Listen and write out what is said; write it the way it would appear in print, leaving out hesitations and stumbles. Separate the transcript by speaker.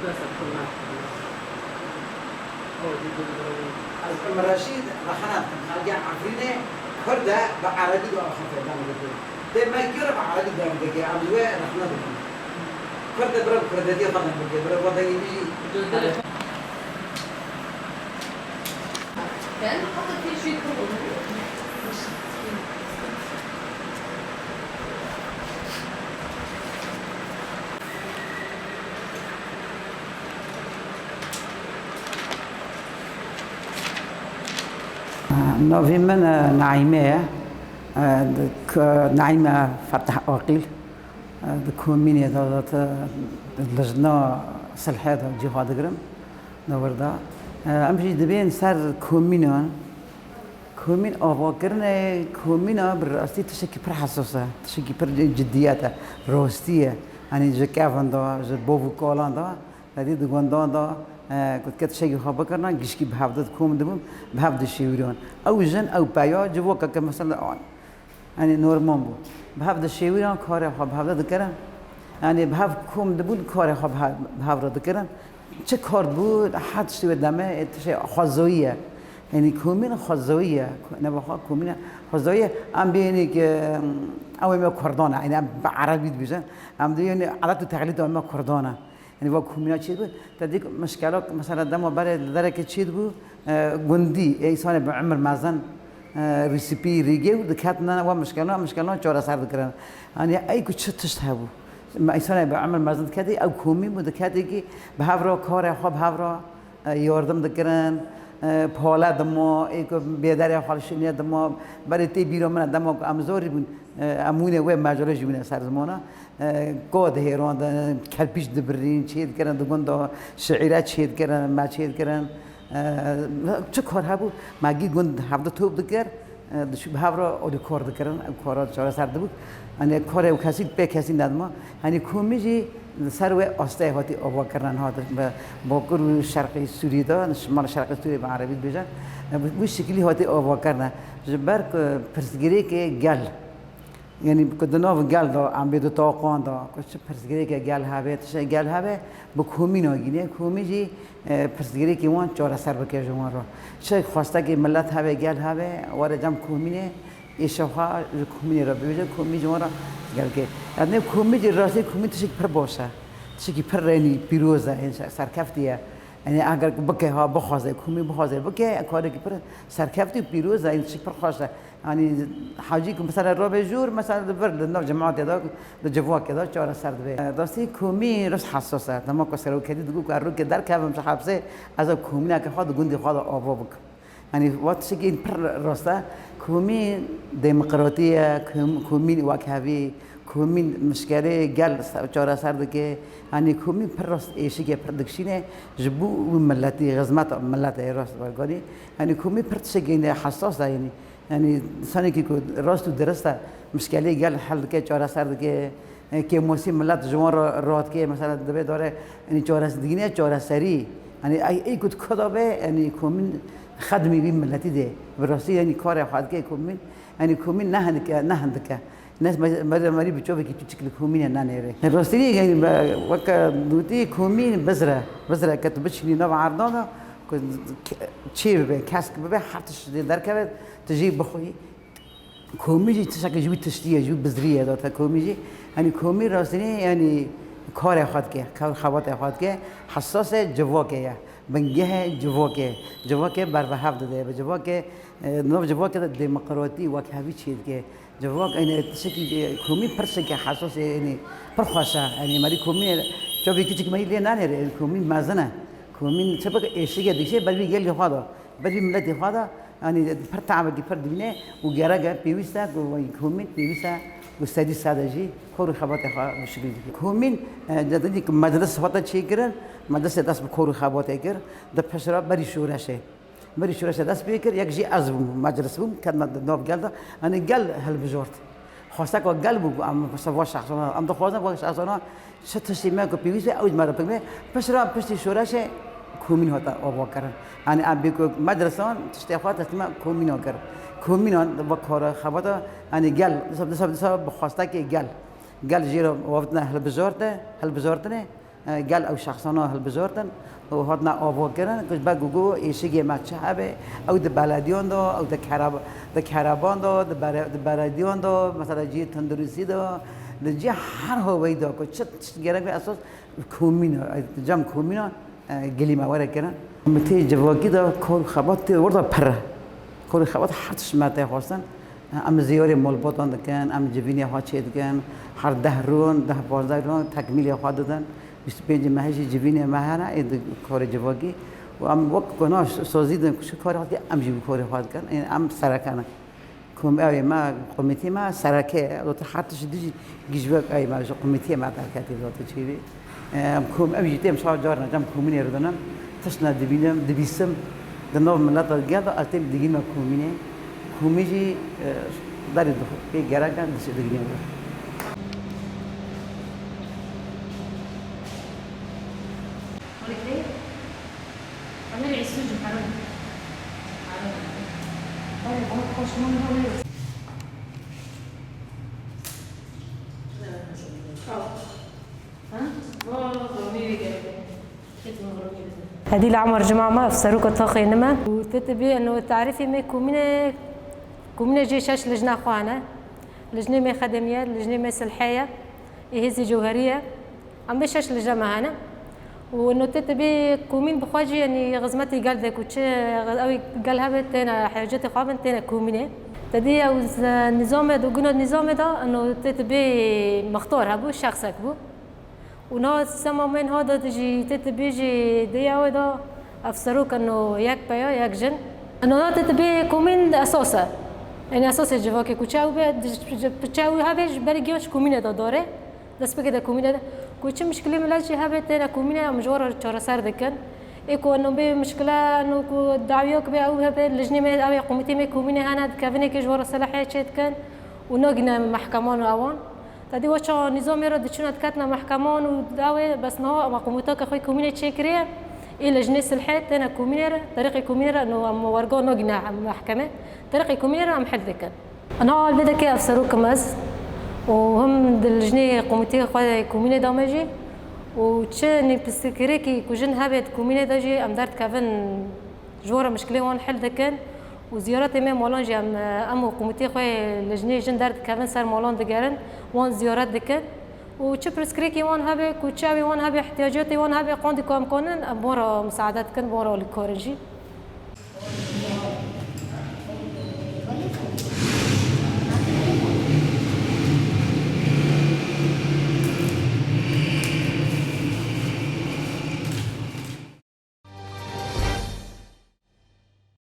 Speaker 1: بس كنا
Speaker 2: رشید رخنات خارج عفرینه کرده با عربی دو آخر دام بده. ده ما کیره با عربی دام بده. عملوه رخنات بده. کرده برای کرده دی خانم بده. برای وضعی بیشی.
Speaker 3: كان حاطط فيه شوية كركم.
Speaker 2: نوفي من نعيمة نعيمة فتح عقيل دكوميني دولت اللجنة صلحات جهاد قرم نوردا أمشي دبين صار كومينون كومين أفكرنا كومينا بالرأسي تشكي بر حساسة تشكي بر جدياتها روستية يعني جكافن دا جبوفو كولان دا هذه دقوندان دا كنت كتشجع خبرنا جشكي بحفظ كوم دبم بحفظ الشيوريون أو جن أو بايا جوكا كمثلا يعني نورمال بو بحفظ الشيوريون كاره بحفظ ذكرن يعني بحفظ كوم دبول كاره بحفظ ذكرن چه کار بود حد شده دمه تشه خازویه یعنی کومین خازویه نباخا کومین خازویه ام بینی که اوه کردانه یعنی به عربی بیشتر ام دیگه عادت و تقلید ام کردانه یعنی با کومینا چی بود تدیک مشکلات مثلا دم برای درک چی بود گندی انسان به عمر مازن ریسیپی ریگه و دکات نه و مشکلات چهار سر دکرن یعنی ای کوچه تشته بود ما إنسان بعمل مازن كذي أو كومي مود كذي كي بهافرا كاره خب بهافرا ياردم دكرن پالا دما ایک بیادری خالشینی دما برای تی بیرون من دما امزاری بون امونه و ماجرا جوینه سر زمانه قاد هیران کلپیش دبرین چید کردن دگون دا شعیرات چید کردن ما چید کردن چه کار هبود ماگی گند هفته توپ دکر دشو بهافرا اولی کار دکرن کارا چهار سر دبود يعني كوري وكاسي بكاسي ندما يعني كوميجي سروي أستاهاتي أبغى كرنا هذا بقول الشرقي سوري ده شمال الشرقي سوري بعربي بيجا بالشكل هاتي أبغى كرنا جبرك برسجري كجال يعني كدنا في جال ده عم بيدو طاقان ده كش برسجري كجال هذا تشي جال هذا بكومي ناجينه كوميجي برسجري كمان چهار سر بكير جوان رو شيء خواسته که ملت هذا جال هذا وارد جام كومينه ایشها کومی را ببینید کومی جوارا گل که ادنه کومی جراسه کومی تشک پر باشه تشکی پر رنی پیروزه این سرکفتیه یعنی اگر بکه ها بخوازه کومی بخوازه بکه کاری که پر سرکفتی پیروزه این تشک پر خواسته یعنی حاجی که مثلا رو به جور مثلا برد نو جماعت داد لجوا کدا چهار سرد به دستی کومی رس حساسه تمام کسرو کدی دگو کارو که در کم حبسه از کومی نه که خود گوندی خود آوا بک يعني وقت شيء بر راسته كومين ديمقراطية كومين وكهذي كومين مشكلة جال چهار سرد که يعني كومين بر راست إيشي که پردکشینه جبو ملتی غزمات ملت راست برگاری يعني كومين پردشگینه حساس ده يعني سانی که راست و درسته مشکلی جال حل که چهار سرد که موسی ملت جوان رات که مثلا دبی داره يعني چهار دیگه چهار سری يعني أي كنت كذابه يعني كومين خدمي بين ملتي ده براسي يعني كاره حد كي كومين يعني كومين نهندك الناس مري بتشوفك كي تشكل كومين نانيري الراسي يعني وك دوتي كومين بزرة كتبتشني نوع عرضنا كنت تشير بكاسك ببيع حتى دركبت تجيب بخوي كوميجي تشكل جوي تشتيه جوي بزرية ده كوميجي يعني كومين راسي يعني کار خود که کار خوات خود که حساس جواب که بنگه جواب که بر وحف داده به جواب که نو جواب که دموکراتی و که هیچ چیز که جواب این تشکی کومی پرسه که حساس یعنی پرخواسته یعنی ماری کومی چوبی کچک مایی لی نانه کومی مزنه کومی چه بگه ایشیه دیشه بری گلی خوادا بری ملتی خوادا یعنی پر تعبی پر دینه و گرگه پیوسته و کومی پیوسته وستدي سادجي كوري خباتي بشكل كومين جدني مدرسة فتا شيكرن مدرسة داس بكوري خباتي كر ده بشرا بري شورشة داس بيكر يكجي أزبم مجلس بوم كان مد نوب جلدا أنا جل هالبجورت خاصك وقلبه أم سواش شخصنا أم دخوازنا واش شخصنا شتشي ما كبيوسة أو مرة بقى بشرا بشتي شورشة كومين هتا أبغى كرن أنا أبيكو مدرسة تشتغل تسمع كومين أكر كومينان بكرة خبرة أنا جل بخواسته که جل جيرو وقتنا هالبزارته قال او شخصنا هالبزورتن وهادنا آوا کردن کش با گوگو ایشگی مچهبه او د بلدیان دو او د کربان دو د بلدیان دو مثلا جی تندرسی دو لجی هر هوایی دو که چه گرگ به اساس کومینا جام کومینا گلی موارد کردن متی جواگی دو کار خبات وردا پره کار خبات هرچش مته خواستن ام زیاری ملباتان دکن ام جوینی ها چه دکن هر 10 رون 10-15 رون تکمیلی ها دادن 25 ماهی جوینی ماهانه این کار جواگی و ام وقت کناش سازیدن کش کار هات ام جوی کار هات کن این ام سرکنه کم اوی ما کمیته ما سرکه لطفا حتیش دیجی گیجوک ای ما کمیته ما ترکتی لطفا چیزی کم اوی جتیم شاید جار نجام کمینی رو دانم تشنا دبینم دبیسم دنبال ملت الگرد آتیم دیگی ما کمینه کمیجی داری دو که گرگان دست دیگی ما
Speaker 1: هذه العمر جماعة ما أفسروك طاقي نما وتتبي إنه تعرفي ما كومينة جيشاش لجنة خوانا لجنة ما خدمية لجنة ما سلحية هذه جوهرية عم بيشاش لجنة هنا وإنه تتبي كومين بخواجي يعني غزمتي قال ذاك وش أو قال هبت تنا حاجات خابن تنا كومينة تدي أو النظام ده وقلنا النظام ده إنه تتبي مختار هبو شخصك بو وناس سما من هذا تجي تتبيجي ديا ودا أفسروك إنه يك بيا يك جن إنه تتبي كومين أساسا يعني أساس الجواكي كوتشاو بتشاو هذا بريجيوش كومين ده داره بس بكده كومين ده كوتش مشكلة ملاجي هذا تنا كومين مجور ترى سر ذكر إيكو إنه بمشكلة إنه كو دعويك بأو هذا اللجنة ما أو قومتي ما كومين هنا كافيني كجور صلاحية شيء كان ونقنا محكمان وأوان تدي وش نظام يرد شنو تكتنا محكمان ودعوة بس نها مقومتك أخوي كومينة شكرية إلى جنس الحياة أنا كومينة طريقي كومينة إنه ورجع نقنا محكمة طريقي كومينة أم حد ذكر أنا البدأ كي أفسروك مز وهم الجنة قومتي أخوي كومينة دامجي وتشني بسكري كي كوجن هبت كومينة داجي أم دارت كافن جورا مشكلة وان حل ذكر وزيارات ما مولان جي أم قومتي خوي لجنة جن دارت كافن صار مولان دقارن وان زيارات دكان وش برسكريكي وان هبه كوتشاوي وان هبه احتياجاتي وان هبه قاندي كام كونن بورا مساعدات كن بورا الكورنجي